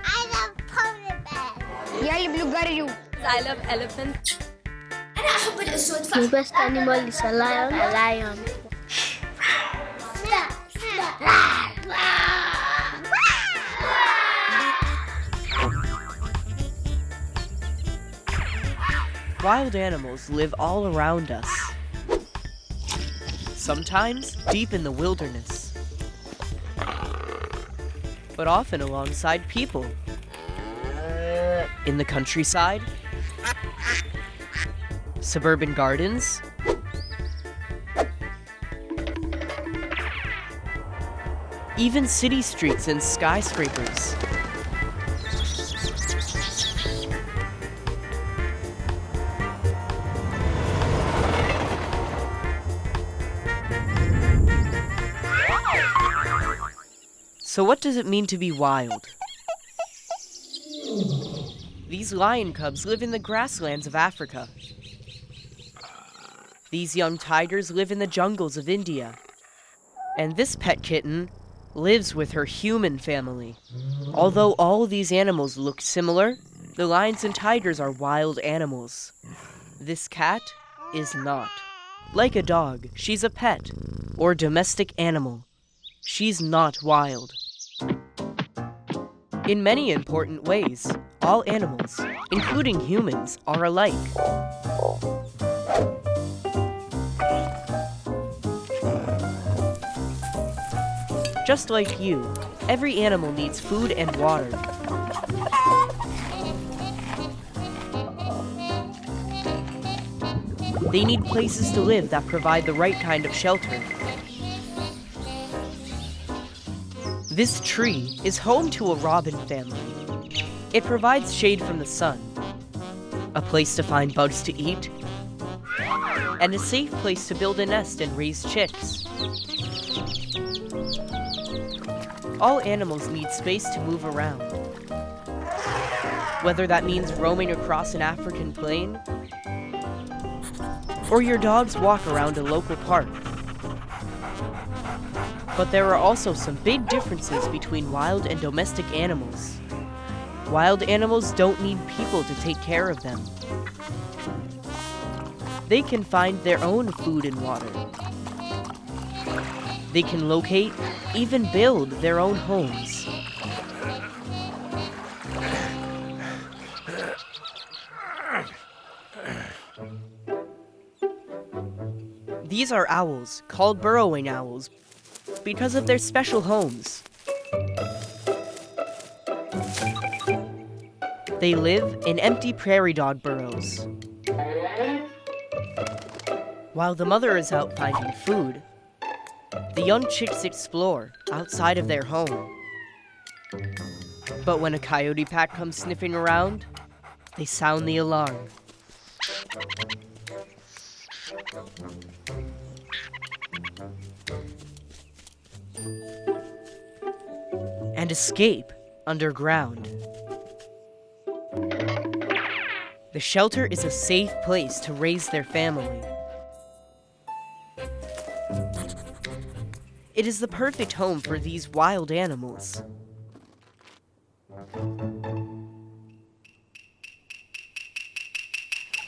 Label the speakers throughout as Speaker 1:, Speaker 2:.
Speaker 1: I love polar bears.
Speaker 2: Я люблю горю.
Speaker 3: I love elephants.
Speaker 1: My best animal is a lion. A lion.
Speaker 4: Wild animals live all around us. Sometimes deep in the wilderness, but often alongside people. In the countryside, suburban gardens, even city streets and skyscrapers. So what does it mean to be wild? These lion cubs live in the grasslands of Africa. These young tigers live in the jungles of India. And this pet kitten lives with her human family. Although all these animals look similar, the lions and tigers are wild animals. This cat is not. Like a dog, she's a pet or domestic animal. She's not wild. In many important ways, all animals, including humans, are alike. Just like you, every animal needs food and water. They need places to live that provide the right kind of shelter. This tree is home to a robin family. It provides shade from the sun, a place to find bugs to eat, and a safe place to build a nest and raise chicks. All animals need space to move around. Whether that means roaming across an African plain, or your dogs walk around a local park. But there are also some big differences between wild and domestic animals. Wild animals don't need people to take care of them. They can find their own food and water. They can locate, even build their own homes. These are owls, called burrowing owls, because of their special homes. They live in empty prairie dog burrows. While the mother is out finding food, the young chicks explore outside of their home. But when a coyote pack comes sniffing around, they sound the alarm. And escape underground. The shelter is a safe place to raise their family. It is the perfect home for these wild animals.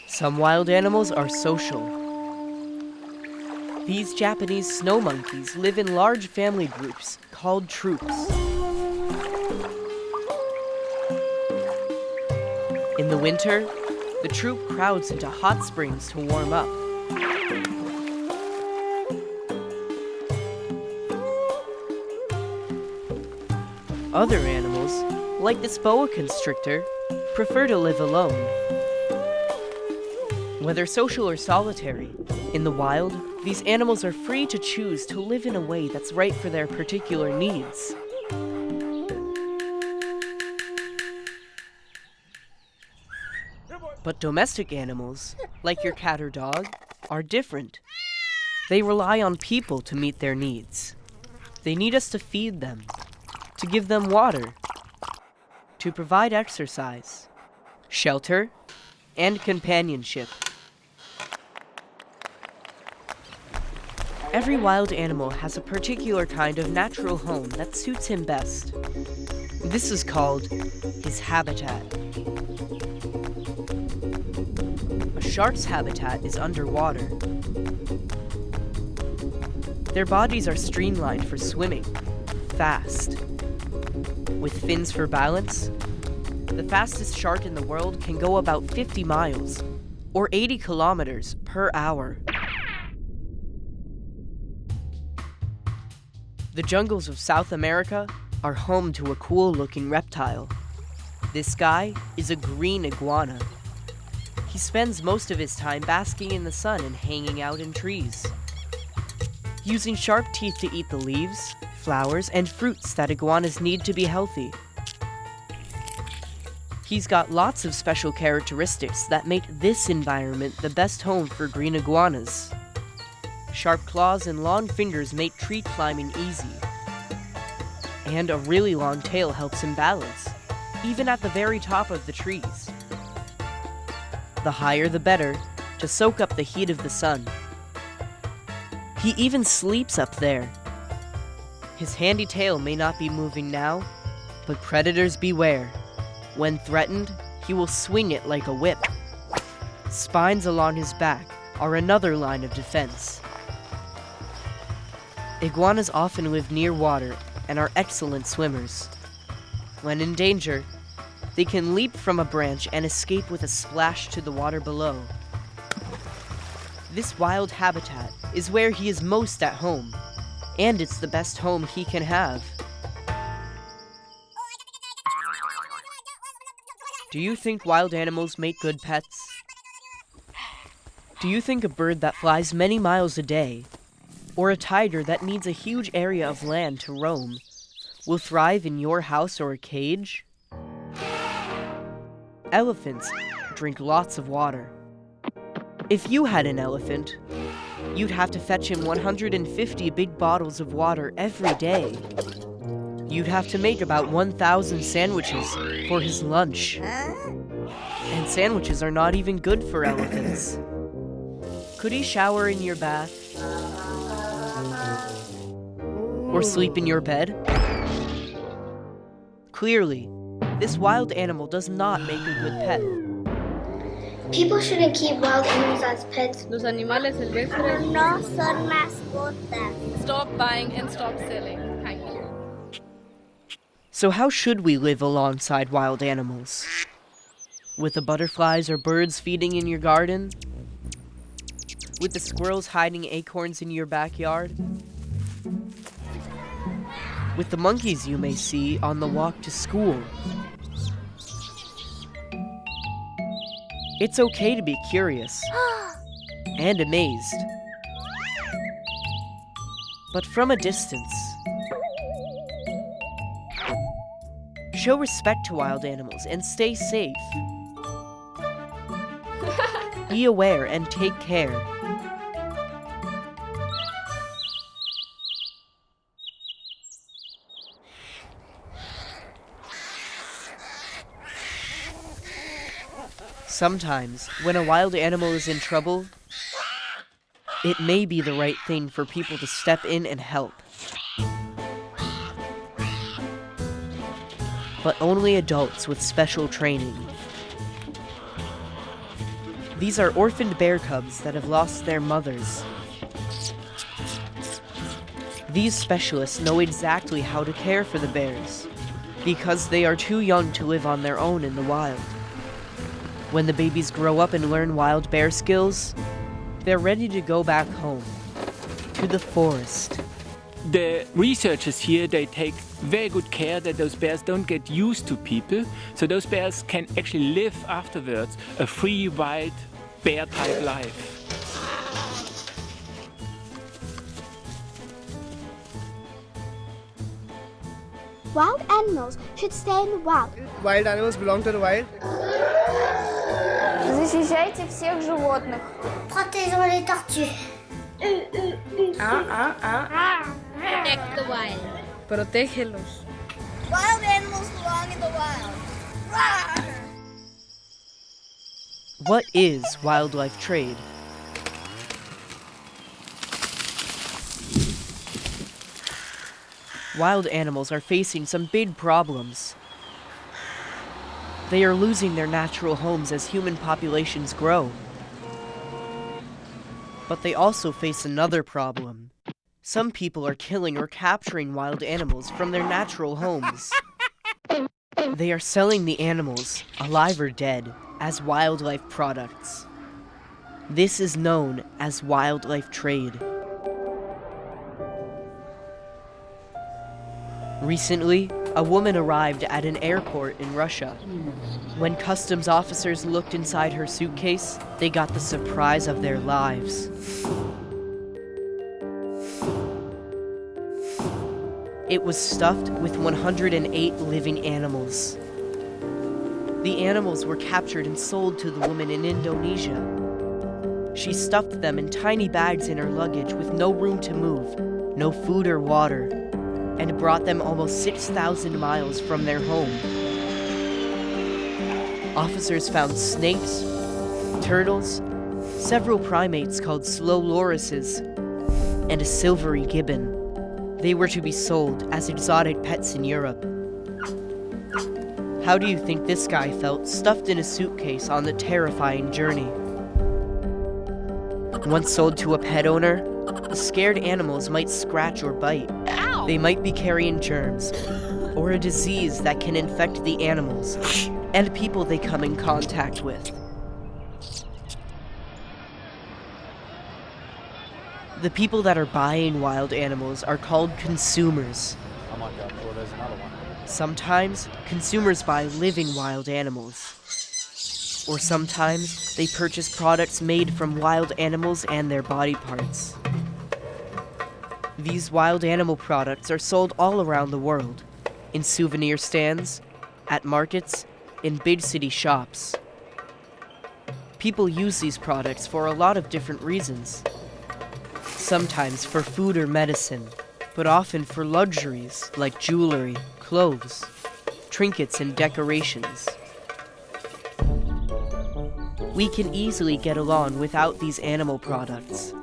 Speaker 4: Some wild animals are social. These Japanese snow monkeys live in large family groups called troops. In the winter, the troop crowds into hot springs to warm up. Other animals, like this boa constrictor, prefer to live alone. Whether social or solitary, in the wild, these animals are free to choose to live in a way that's right for their particular needs. But domestic animals, like your cat or dog, are different. They rely on people to meet their needs. They need us to feed them, to give them water, to provide exercise, shelter, and companionship. Every wild animal has a particular kind of natural home that suits him best. This is called his habitat. A shark's habitat is underwater. Their bodies are streamlined for swimming, fast. With fins for balance, the fastest shark in the world can go about 50 miles, or 80 kilometers per hour. The jungles of South America are home to a cool-looking reptile. This guy is a green iguana. He spends most of his time basking in the sun and hanging out in trees, using sharp teeth to eat the leaves, flowers, and fruits that iguanas need to be healthy. He's got lots of special characteristics that make this environment the best home for green iguanas. Sharp claws and long fingers make tree climbing easy. And a really long tail helps him balance, even at the very top of the trees. The higher the better, to soak up the heat of the sun. He even sleeps up there. His handy tail may not be moving now, but predators beware. When threatened, he will swing it like a whip. Spines along his back are another line of defense. Iguanas often live near water and are excellent swimmers. When in danger, they can leap from a branch and escape with a splash to the water below. This wild habitat is where he is most at home, and it's the best home he can have. Do you think wild animals make good pets? Do you think a bird that flies many miles a day, or a tiger that needs a huge area of land to roam, will thrive in your house or a cage? Elephants drink lots of water. If you had an elephant, you'd have to fetch him 150 big bottles of water every day. You'd have to make about 1,000 sandwiches for his lunch. And sandwiches are not even good for elephants. Could he shower in your bath? Or sleep in your bed? Clearly, this wild animal does not make a good pet.
Speaker 1: People shouldn't keep wild animals as pets.
Speaker 3: Los animales silvestres.
Speaker 1: No son mascotas.
Speaker 3: Stop buying and stop selling. Thank you.
Speaker 4: So how should we live alongside wild animals? With the butterflies or birds feeding in your garden? With the squirrels hiding acorns in your backyard? With the monkeys you may see on the walk to school? It's okay to be curious and amazed. But from a distance. Show respect to wild animals and stay safe. Be aware and take care. Sometimes, when a wild animal is in trouble, it may be the right thing for people to step in and help. But only adults with special training. These are orphaned bear cubs that have lost their mothers. These specialists know exactly how to care for the bears, because they are too young to live on their own in the wild. When the babies grow up and learn wild bear skills, they're ready to go back home, to the forest.
Speaker 2: The researchers here, they take very good care that those bears don't get used to people, so those bears can actually live afterwards a free, wild, bear-type life.
Speaker 1: Wild animals should stay in the wild.
Speaker 5: Wild animals belong to the wild.
Speaker 6: Защищайте всех животных.
Speaker 1: Protégeons les tortues.
Speaker 3: Protect the wild. Protégelos.
Speaker 6: Wild animals belong in the wild. Rawr!
Speaker 4: What is wildlife trade? wild animals are facing some big problems. They are losing their natural homes as human populations grow. But they also face another problem. Some people are killing or capturing wild animals from their natural homes. They are selling the animals, alive or dead, as wildlife products. This is known as wildlife trade. Recently, a woman arrived at an airport in Russia. When customs officers looked inside her suitcase, they got the surprise of their lives. It was stuffed with 108 living animals. The animals were captured and sold to the woman in Indonesia. She stuffed them in tiny bags in her luggage with no room to move, no food or water, and brought them almost 6,000 miles from their home. Officers found snakes, turtles, several primates called slow lorises, and a silvery gibbon. They were to be sold as exotic pets in Europe. How do you think this guy felt stuffed in a suitcase on the terrifying journey? Once sold to a pet owner, the scared animals might scratch or bite. Ow! They might be carrying germs or a disease that can infect the animals and people they come in contact with. The people that are buying wild animals are called consumers.
Speaker 7: Oh my god, oh, there's another one.
Speaker 4: Sometimes, consumers buy living wild animals. Or sometimes, they purchase products made from wild animals and their body parts. These wild animal products are sold all around the world, in souvenir stands, at markets, in big city shops. People use these products for a lot of different reasons. Sometimes for food or medicine, but often for luxuries like jewelry, clothes, trinkets, and decorations. We can easily get along without these animal products.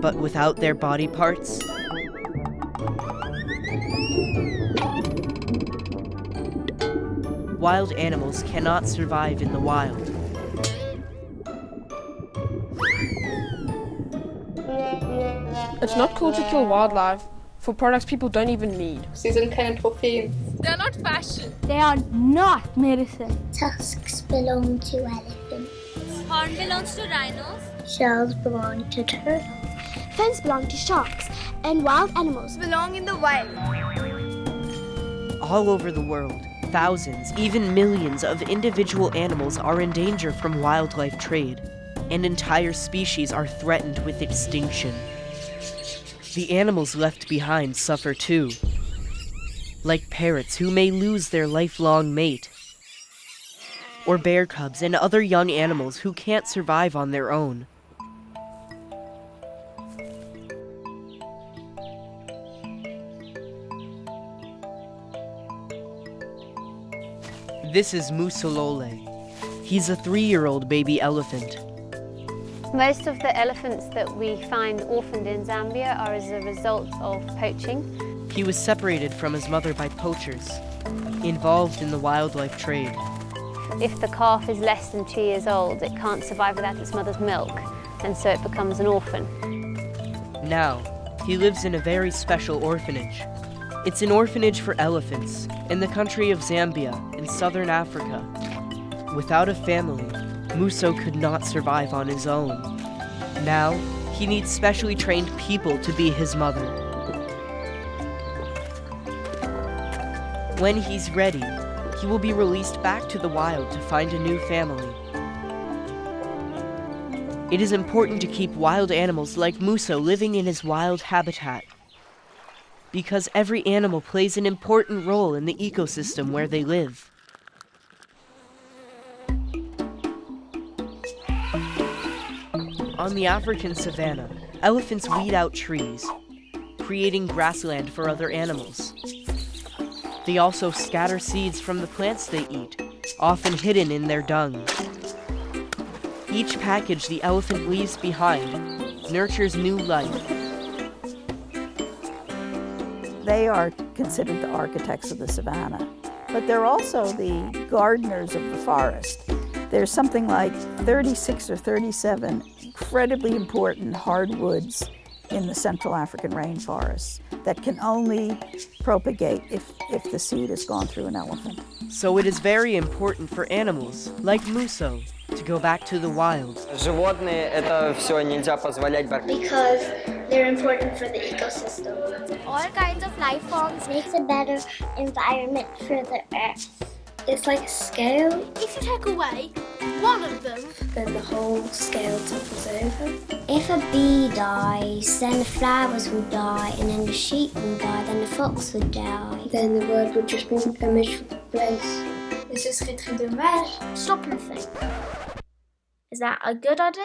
Speaker 4: But without their body parts, wild animals cannot survive in the wild.
Speaker 8: It's not cool to kill wildlife for products people don't even need.
Speaker 9: Sie sind keine Trophäen.
Speaker 3: They're not fashion.
Speaker 1: They are not medicine.
Speaker 6: Tusks belong to elephants.
Speaker 1: Horn belongs to rhinos.
Speaker 6: Shells belong to turtles.
Speaker 1: Fins belong to sharks. And wild animals
Speaker 6: Belong in the wild.
Speaker 4: All over the world, thousands, even millions of individual animals are in danger from wildlife trade, and entire species are threatened with extinction. The animals left behind suffer too, like parrots who may lose their lifelong mate, or bear cubs and other young animals who can't survive on their own. This is Musolole. He's a 3-year-old baby elephant.
Speaker 10: Most of the elephants that we find orphaned in Zambia are as a result of poaching.
Speaker 4: He was separated from his mother by poachers, involved in the wildlife trade.
Speaker 10: If the calf is less than 2 years old, it can't survive without its mother's milk, and so it becomes an orphan.
Speaker 4: Now, he lives in a very special orphanage. It's an orphanage for elephants in the country of Zambia in southern Africa. Without a family, Muso could not survive on his own. Now, he needs specially trained people to be his mother. When he's ready, he will be released back to the wild to find a new family. It is important to keep wild animals like Muso living in his wild habitat, because every animal plays an important role in the ecosystem where they live. On the African savanna, elephants weed out trees, creating grassland for other animals. They also scatter seeds from the plants they eat, often hidden in their dung. Each package the elephant leaves behind nurtures new life.
Speaker 9: They are considered the architects of the savannah, but they're also the gardeners of the forest. There's something like 36 or 37 incredibly important hardwoods in the Central African rainforests that can only propagate if the seed has gone through an elephant.
Speaker 4: So it is very important for animals, like Muso, to go back to the wild.
Speaker 11: Животные — это все нельзя позволять.
Speaker 1: Because they're important for the ecosystem.
Speaker 6: All kinds of life forms
Speaker 1: Makes a better environment for the earth. It's like a scale.
Speaker 6: If you take away one of them,
Speaker 1: Then the whole scale topples over. If a bee dies, then the flowers will die, and then the sheep will die, then the fox would die. Then the world would just be a miserable place.
Speaker 6: et ce serait très dommage.
Speaker 1: Stop and think. Is that a good idea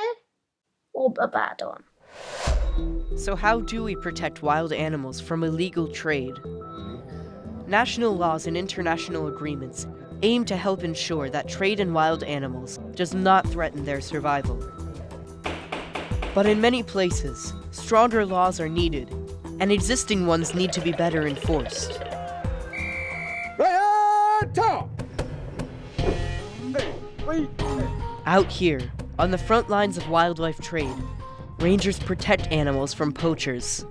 Speaker 1: or a bad one?
Speaker 4: So how do we protect wild animals from illegal trade? National laws and international agreements aim to help ensure that trade in wild animals does not threaten their survival. But in many places, stronger laws are needed, and existing ones need to be better enforced. Out here, on the front lines of wildlife trade, rangers protect animals from poachers.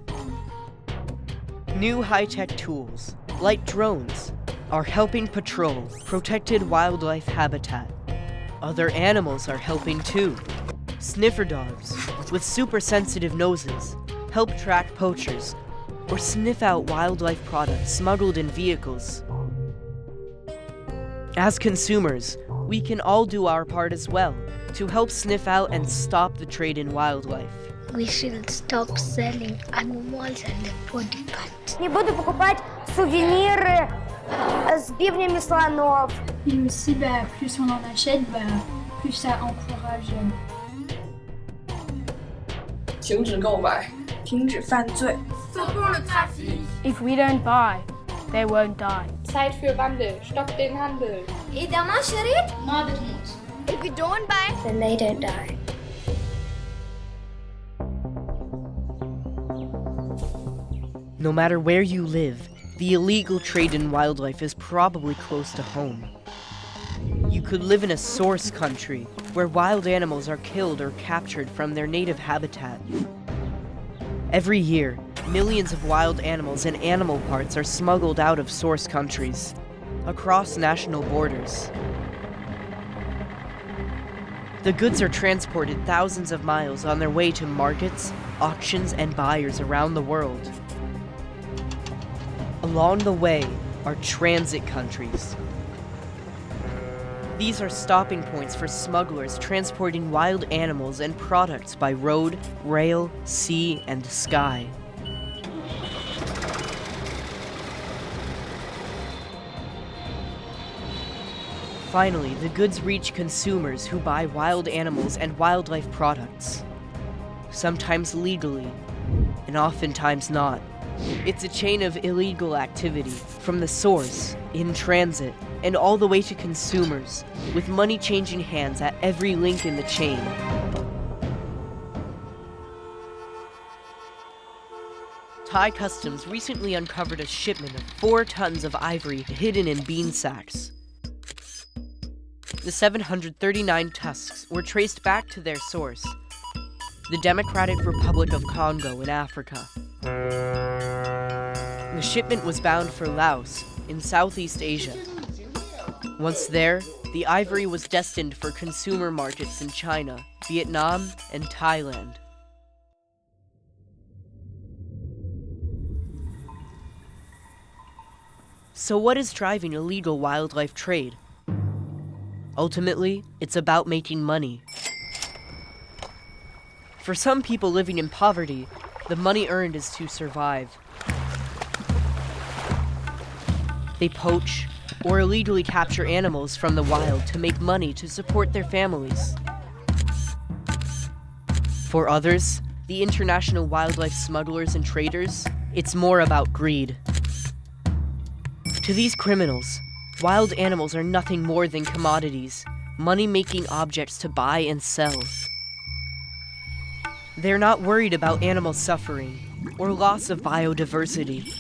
Speaker 4: New high-tech tools, like drones, are helping patrol protected wildlife habitat. Other animals are helping too. Sniffer dogs, with super sensitive noses, help track poachers or sniff out wildlife products smuggled in vehicles. As consumers, we can all do our part as well to help sniff out and stop the trade in wildlife.
Speaker 1: We should stop selling animals and body parts.
Speaker 6: Не буду покупать сувениры с бивнями слонов.
Speaker 12: Et aussi, plus on en achète, plus ça encourage.
Speaker 8: 停止购买，停止犯罪。
Speaker 3: If we don't buy, they won't die.
Speaker 8: Zeit für Wandel, stoppt den Handel.
Speaker 6: إذا ما شريت
Speaker 12: ما بتموت.
Speaker 6: If you don't buy,
Speaker 1: Then they don't die.
Speaker 4: No matter where you live, the illegal trade in wildlife is probably close to home. You could live in a source country where wild animals are killed or captured from their native habitat. Every year, millions of wild animals and animal parts are smuggled out of source countries, across national borders. The goods are transported thousands of miles on their way to markets, auctions, and buyers around the world. Along the way are transit countries. These are stopping points for smugglers transporting wild animals and products by road, rail, sea, and sky. Finally, the goods reach consumers who buy wild animals and wildlife products. Sometimes legally, and oftentimes not. It's a chain of illegal activity, from the source, in transit, and all the way to consumers, with money changing hands at every link in the chain. Thai Customs recently uncovered a shipment of 4 tons of ivory hidden in bean sacks. The 739 tusks were traced back to their source, the Democratic Republic of Congo in Africa. The shipment was bound for Laos, in Southeast Asia. Once there, the ivory was destined for consumer markets in China, Vietnam, and Thailand. So what is driving illegal wildlife trade? Ultimately, it's about making money. For some people living in poverty, the money earned is to survive. They poach or illegally capture animals from the wild to make money to support their families. For others, the international wildlife smugglers and traders, it's more about greed. To these criminals, wild animals are nothing more than commodities, money-making objects to buy and sell. They're not worried about animal suffering or loss of biodiversity.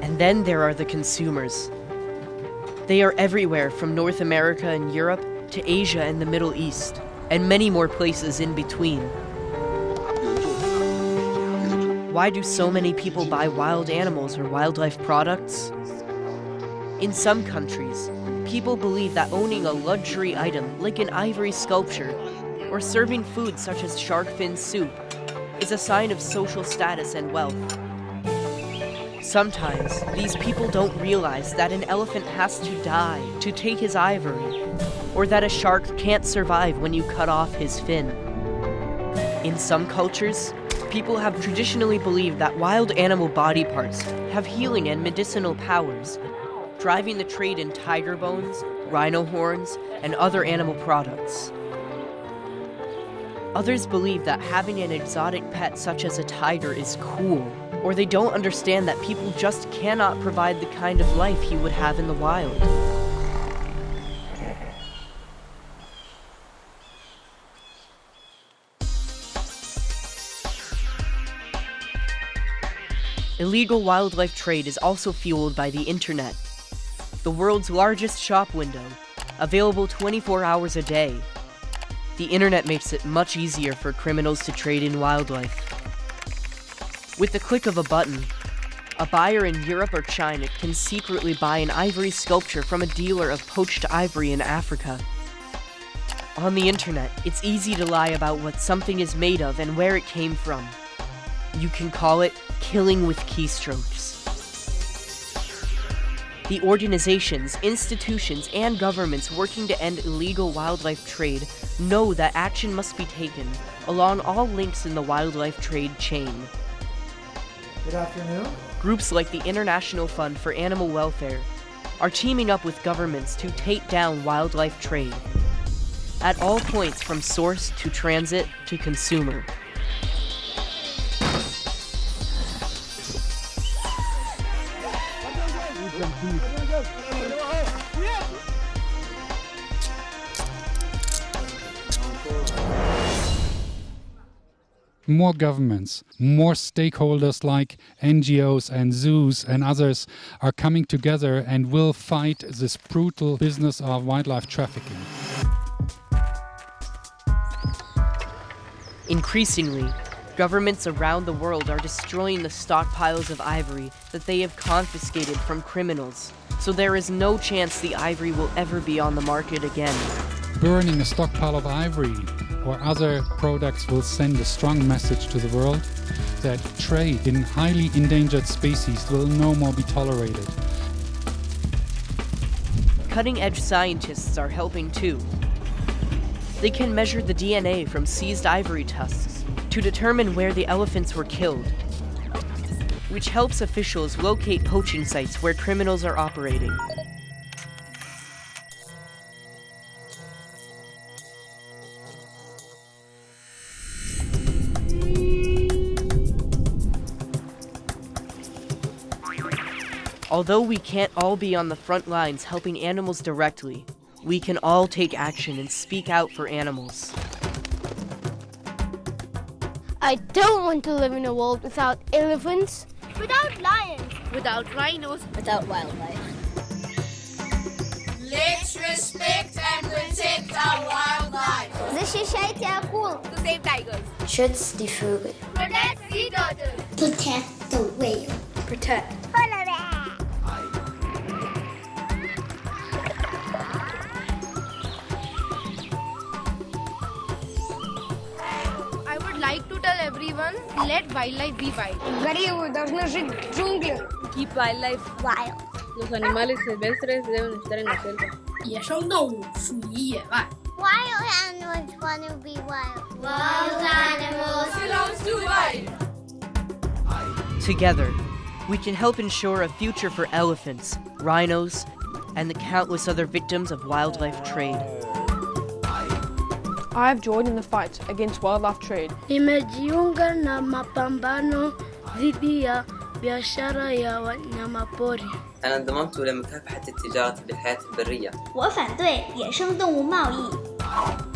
Speaker 4: And then there are the consumers. They are everywhere from North America and Europe to Asia and the Middle East, and many more places in between. Why do so many people buy wild animals or wildlife products? In some countries, people believe that owning a luxury item like an ivory sculpture or serving food such as shark fin soup is a sign of social status and wealth. Sometimes, these people don't realize that an elephant has to die to take his ivory, or that a shark can't survive when you cut off his fin. In some cultures, people have traditionally believed that wild animal body parts have healing and medicinal powers, driving the trade in tiger bones, rhino horns, and other animal products. Others believe that having an exotic pet such as a tiger is cool, or they don't understand that people just cannot provide the kind of life he would have in the wild. Illegal wildlife trade is also fueled by the internet, the world's largest shop window, available 24 hours a day. The internet makes it much easier for criminals to trade in wildlife. With the click of a button, a buyer in Europe or China can secretly buy an ivory sculpture from a dealer of poached ivory in Africa. On the internet, it's easy to lie about what something is made of and where it came from. You can call it killing with keystrokes. The organizations, institutions, and governments working to end illegal wildlife trade know that action must be taken along all links in the wildlife trade chain.
Speaker 13: Good afternoon.
Speaker 4: Groups like the International Fund for Animal Welfare are teaming up with governments to take down wildlife trade at all points from source to transit to consumer.
Speaker 14: More governments, more stakeholders like NGOs and zoos and others are coming together and will fight this brutal business of wildlife trafficking.
Speaker 4: Increasingly, governments around the world are destroying the stockpiles of ivory that they have confiscated from criminals, so there is no chance the ivory will ever be on the market again.
Speaker 14: Burning a stockpile of ivory or other products will send a strong message to the world that trade in highly endangered species will no more be tolerated.
Speaker 4: Cutting-edge scientists are helping too. They can measure the DNA from seized ivory tusks to determine where the elephants were killed, which helps officials locate poaching sites where criminals are operating. Although we can't all be on the front lines helping animals directly, we can all take action and speak out for animals.
Speaker 3: I don't want to live in a world without elephants,
Speaker 6: Without lions.
Speaker 3: without rhinos,
Speaker 6: Without wildlife.
Speaker 15: Let's respect and protect our wildlife.
Speaker 6: Защищайте акул.
Speaker 15: To save tigers.
Speaker 1: Schützt die Vögel.
Speaker 15: Protect sea turtles.
Speaker 1: Protect the whale.
Speaker 3: protect.
Speaker 15: I would like to tell everyone, let wildlife be wild.
Speaker 6: Гориллы должны жить в джунглях.
Speaker 15: Keep wildlife
Speaker 6: Wild.
Speaker 3: Los animales silvestres deben estar en la selva.
Speaker 12: 野生动物属于野外。
Speaker 6: Wild animals want to be wild.
Speaker 15: Wild animals belong to wild.
Speaker 4: Together, we can help ensure a future for elephants, rhinos, and the countless other victims of wildlife trade.
Speaker 8: I have joined in the fight against wildlife trade.
Speaker 3: Nimejiunga na mapambano dhidi ya
Speaker 11: أنا انضممت لمكافحة التجارة بالحياة البرية.
Speaker 16: 我反对野生动物贸易。